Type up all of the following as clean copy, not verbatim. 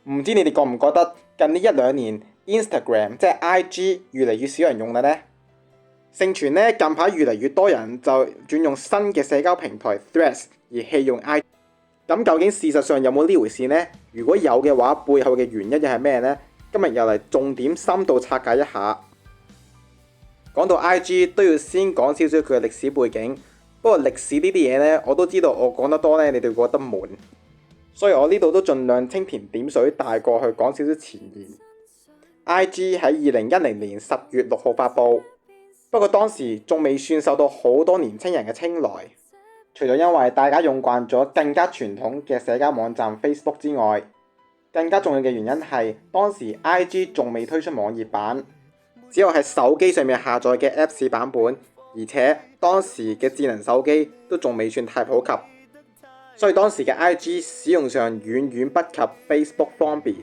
唔知你哋覺唔覺得近呢一兩年 Instagram 即係 IG 越嚟越少人用啦呢？盛傳呢，近排越嚟越多人就轉用新嘅社交平台 Threads 而棄用 IG。咁究竟事實上有冇呢回事呢？如果有嘅話，背後嘅原因又係咩呢？今日又嚟重點深度拆解一下。講到 IG 都要先講少少佢嘅歷史背景。不過歷史呢啲嘢呢，我都知道我講得多呢，你哋會覺得悶。所以我呢度都盡量蜻蜓點水帶過去講少少前言。IG 喺2010年10月6號發布，不過當時仲未算受到好多年輕人嘅青睞。除咗因為大家用慣咗更加傳統嘅社交網站 Facebook 之外，更加重要嘅原因係當時 IG 仲未推出網頁版，只有喺手機上面下載嘅 Apps 版本，而且當時嘅智能手機都仲未算太普及，所以當時嘅 IG 使用上遠遠不及 Facebook 方便。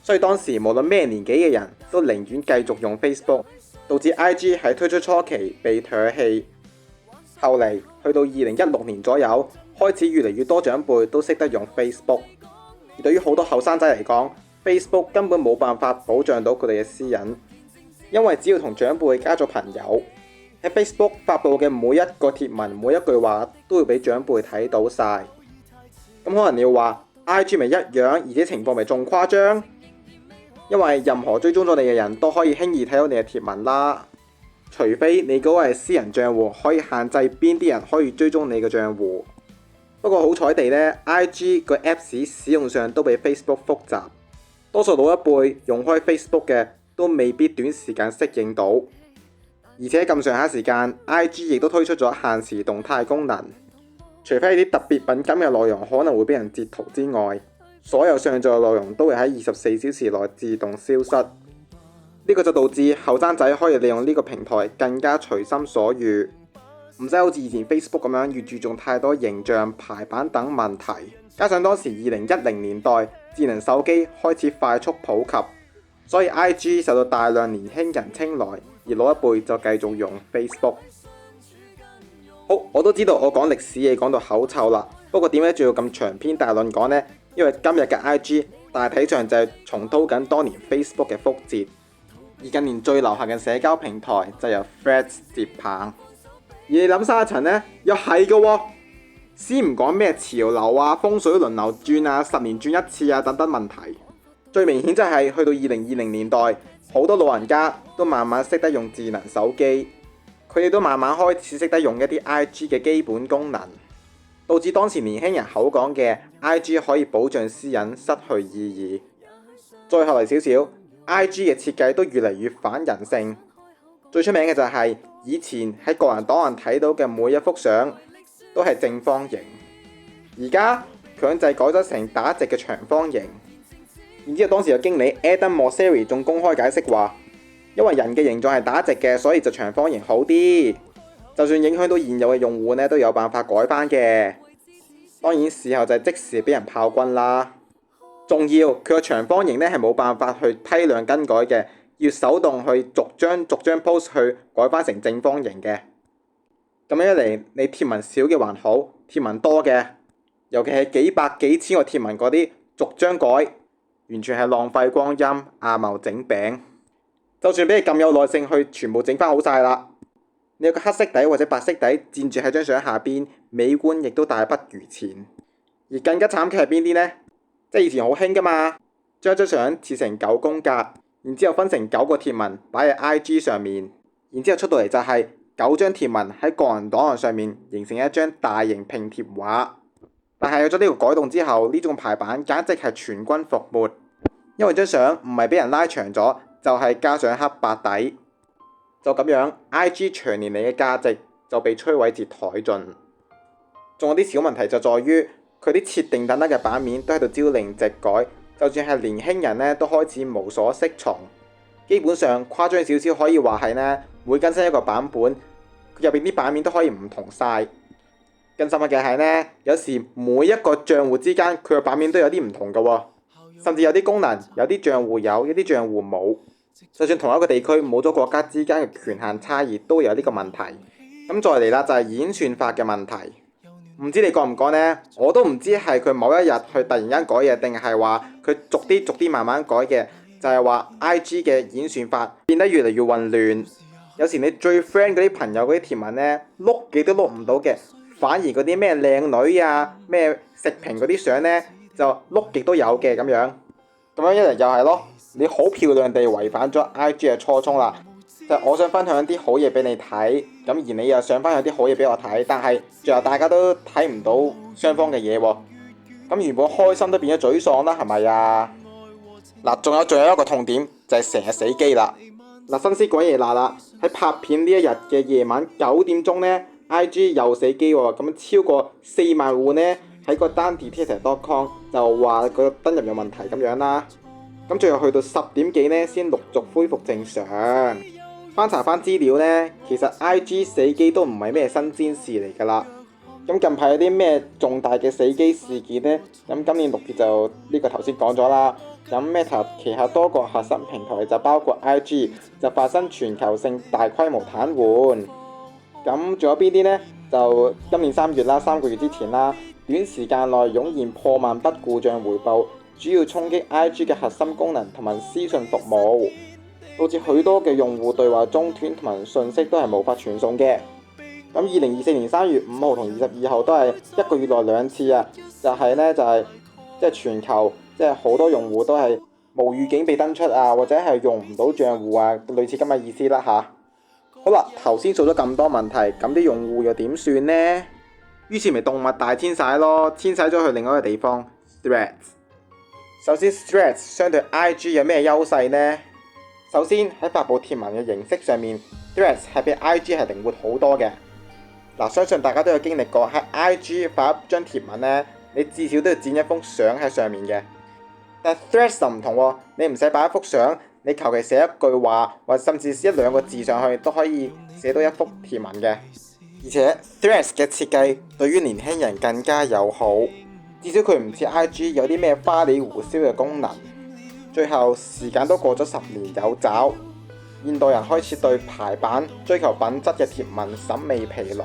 所以當時無論咩年紀嘅人都寧願繼續用 Facebook， 導致 IG 喺推出初期被唾棄。後嚟去到2016年左右，開始越嚟越多長輩都識得用 Facebook。而對於好多後生仔嚟講， Facebook 根本冇辦法保障到佢哋嘅私隱，因為只要同長輩加咗朋友，喺 Facebook 發布嘅每一個貼文、每一句話都會俾長輩睇到晒。咁可能你要話 IG 咪一樣，而且情況咪仲誇張，因為任何追蹤咗你嘅人都可以輕易睇到你嘅貼文啦。除非你嗰個係私人賬戶，可以限制邊啲人可以追蹤你嘅賬戶。不過好彩地呢， IG 個 Apps 使用上都比 Facebook 複雜，多數老一輩用開 Facebook 嘅都未必短時間適應到。而且咁上下時間 IG 亦都推出咗限時動態功能，除非係啲特別敏感嘅內容可能會俾人截圖之外，所有上載嘅內容都會喺24小時內自動消失。呢個就導致後生仔可以利用呢個平台更加隨心所欲，唔使好似以前 Facebook 咁樣要注重太多形象、排版等問題。加上當時2010年代智能手機開始快速普及，所以 IG 受到大量年輕人青睞，而老一輩就繼續用 Facebook。好，我都知道我講歷史嘢講到口臭啦，不過點解仲要咁長篇大論講呢？因為今日嘅 IG 大體上就係重蹈緊當年 Facebook 嘅覆轍。而近年最流行嘅社交平台就由 Threads 接棒，而你諗深一層呢，又係嘅喎。先唔講咩潮流啊、風水輪流轉啊、10年轉一次啊等等問題，最明顯就係去到2020年代，好多老人家都慢慢識得用智能手機，佢哋都慢慢開始識得用一啲 IG 嘅基本功能，導致當時年輕人口講嘅 IG 可以保障私隱失去意義。再後嚟少少，IG 嘅設計都越嚟越反人性。最出名嘅就係以前喺個人檔案睇到嘅每一幅相都係正方形，而家強制改咗成打直嘅長方形。然之後當時嘅經理 Adam Mosseri 仲公開解釋話，因為人嘅形狀係打直嘅，所以就長方形好啲。就算影響到現有嘅用戶呢，都有辦法改翻嘅。當然事後就係即時俾人炮轟啦。仲要佢個長方形咧係冇辦法去批量更改嘅，要手動去逐張 post 去改翻成正方形嘅。咁樣一嚟，你貼文少嘅還好，貼文多嘅，尤其係幾百幾千個貼文嗰啲，逐張改，完全係浪費光陰，阿茂整餅。就算俾你咁有耐性去全部整翻好晒啦，你有個黑色底或者白色底墊住喺張相下邊，美觀亦都大不如前。而更加慘嘅係邊啲呢？即係以前好興㗎嘛，將張相切成9宮格，然之後分成9個貼文擺喺 IG 上面，然之後出到嚟就係9張貼文喺個人檔案上面形成一張大型拼貼畫。但係有咗呢個改動之後，呢種排版簡直係全軍覆沒，因為張相唔係俾人拉長咗，就係加上黑白底。就咁樣 IG 長年嚟嘅價值就被摧毀至殆盡。仲有啲小問題就在於佢啲設定等等嘅版面都喺度朝令夕改，就算係年輕人咧都開始無所適從。基本上誇張少少可以話係咧，每更新一個版本，佢入邊啲版面都可以唔同晒。更深刻嘅係咧，有時每一個賬戶之間佢嘅版面都有啲唔同嘅喎，甚至有啲功能有啲賬戶有，有啲賬戶冇。就算同一個地區冇咗國家之間嘅權限差異，都有呢個問題。咁再嚟啦，就係演算法嘅問題。唔知你覺唔覺呢？我都唔知係佢某一日佢突然間改嘢，定係話佢逐啲慢慢改嘅。就係話 IG 嘅演算法變得越嚟越混亂，有時你最 friend 嗰啲朋友嗰啲貼文呢，碌幾都碌唔到嘅，反而嗰啲咩靚女啊、咩食評嗰啲相呢，就碌極都有嘅咁樣。咁樣一嚟又係咯，你好漂亮地違反咗 IG 嘅初衷啦。就我想分享一啲好嘢俾你睇，咁而你又想分享啲好嘢俾我睇，但係最後大家都睇唔到雙方嘅嘢喎。咁原本開心都變咗沮喪啦，係咪啊？嗱，仲有一個痛點就係成日死機啦。嗱，新鮮滾熱辣啦，喺拍片呢一日嘅夜晚9點鐘呢 IG 又死機喎，咁超過4萬戶呢喺個 dantedtheatre.com 就話個登入有問題咁樣啦。咁最後去到10點幾呢先陸續恢復正常。翻查翻資料呢，其實 IG 死機都唔係咩新鮮事嚟㗎啦。咁近排有啲咩重大嘅死機事件呢？咁今年6月就呢個頭先講咗啦。咁 Meta 旗下多個核心平台就包括 IG 就發生全球性大規模癱瘓。咁仲有邊啲呢？就今年3月啦，3個月之前啦，短時間內湧現破萬筆故障回報，主要衝擊 IG 嘅核心功能同埋私訊服務，導致許多嘅用戶對話中斷同埋信息都係無法傳送嘅。咁2024年3月5號同22號都係一個月內2次啊，就係即係全球即係好多用戶都係無預警被登出啊，或者係用唔到賬戶啊，類似咁嘅意思啦嚇。好啦，頭先數咗咁多問題，咁啲用戶又點算呢？於是咪動物大遷徙咯，遷徙咗去另外一個地方 Threads。首先 Threads 相對 IG 有咩優勢呢？首先喺發布貼文嘅形式上面 Threads 係比 IG 係靈活好多嘅。嗱，相信大家都有經歷過喺 IG 發一張貼文呢，你至少都要剪一幅相喺上面嘅。但 Threads 就唔同喎，你唔使擺一幅相，你求其寫一句話，或甚至1、2個字上去都可以寫到一幅貼文嘅。而且 Threads 嘅設計對於年輕人更加友好，至少佢唔似 IG 有啲咩花里胡哨嘅功能。最後時間都過咗10年有找。現代人開始對排版、追求品質嘅貼文審美疲勞，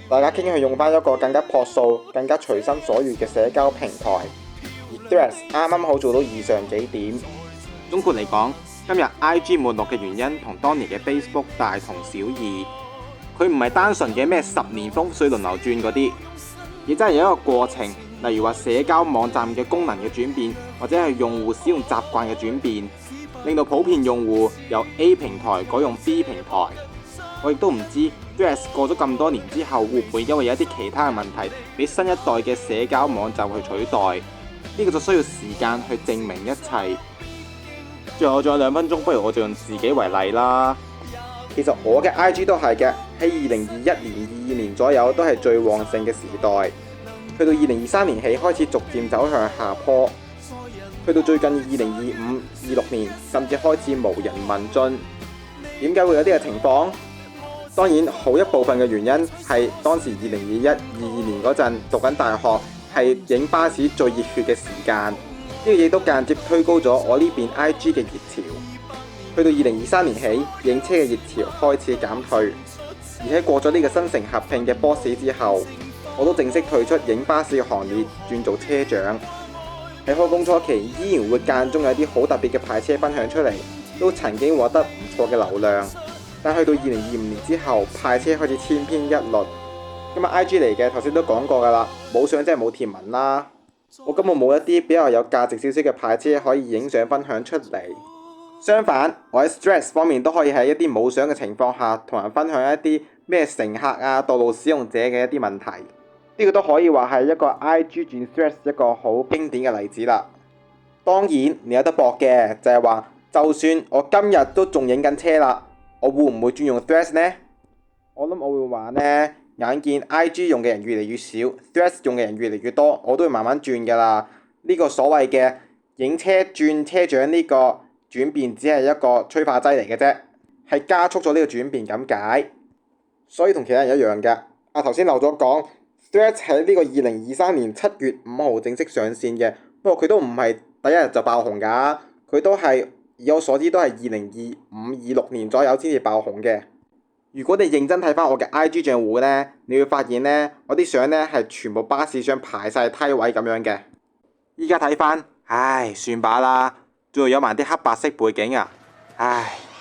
大家傾向用翻一個更加樸素、更加隨心所欲嘅社交平台。而 Threads 啱啱好做到以上幾點。總括嚟講，今日 IG 沒落嘅原因同當年嘅 Facebook 大同小異。佢唔係單純嘅咩10年風水輪流轉嗰啲，亦真係有一個過程。例如話社交網站嘅功能嘅轉變，或者係用戶使用習慣嘅轉變，令到普遍用戶由 A 平台改用 B 平台。我亦都唔知 Threads 過咗咁多年之後，會唔會因為有一啲其他嘅問題，俾新一代嘅社交網站去取代？呢個就需要時間去證明一切。最後仲有2分鐘，不如我就用自己為例啦。其實我嘅 IG 都係嘅，喺2021年、22年左右都係最旺盛嘅時代。去到2023年起開始逐漸走向下坡，去到最近2025、26年甚至開始無人問津。點解會有呢個情況？當然好一部分嘅原因係當時2021、22年嗰陣讀緊大學，係影巴士最熱血嘅時間，呢個亦都間接推高咗我呢邊 IG 嘅熱潮。去到2023年起，影車嘅熱潮開始減退，而且過咗呢個新城合併嘅 boss 之後，我都正式退出影巴士嘅行列，轉做車長。喺開工初期，依然會間中有啲好特別嘅派車分享出嚟，都曾經獲得唔錯嘅流量。但去到2025年之後，派車開始千篇一律。今日 IG 嚟嘅，頭先都講過㗎啦，冇相即係冇貼文啦。我根本冇一啲比較有價值少少嘅派車可以影相分享出嚟。相反，我喺 Threads 方面都可以喺一啲冇相嘅情況下，同人分享一啲咩乘客啊、道路使用者嘅一啲問題。呢個都可以話係一個 IG 轉 Threads 一個好經典嘅例子啦。當然你有得搏嘅，就係話，就算我今日都仲影緊車啦，我會唔會轉用 Threads 呢？我諗我會話呢，眼見 IG 用嘅人越嚟越少， Threads 用嘅人越嚟越多，我都會慢慢轉㗎啦。呢個所謂嘅影車轉車長呢個轉變，只係一個催化劑嚟嘅啫，係加速咗呢個轉變咁解。所以同其他人一樣嘅。頭先漏咗講。Threads 喺呢個2023年7月5號正式上線嘅，不過佢都唔係第一日就爆紅㗎，佢都係以我所知都係2025、26年左右先至爆紅嘅。如果你認真睇翻我嘅 IG 賬戶呢，你會發現呢，我啲相呢係全部巴士相排晒梯位咁樣嘅。依家睇翻，唉，算把啦，仲有埋啲黑白色背景啊，唉。